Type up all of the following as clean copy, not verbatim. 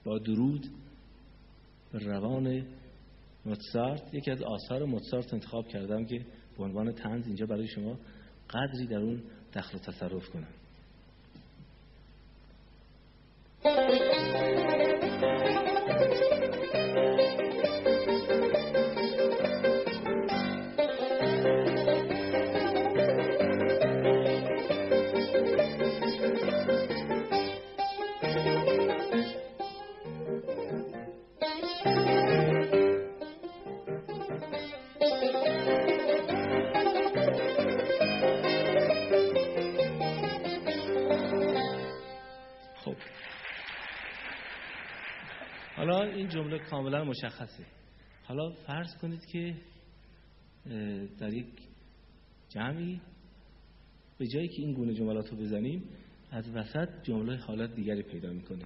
با درود به روان موزارت یکی از آثار موزارت انتخاب کردم که به عنوان طنز اینجا برای شما قدری در اون دخل و تصرف کنم. حالا این جمله کاملا مشخصه. حالا فرض کنید که در یک جمعی به جایی که این گونه جملات رو بزنیم از وسط جمله حالت دیگری پیدا میکنه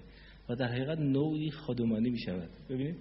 و در حقیقت نوعی خودمانی میشود. ببینید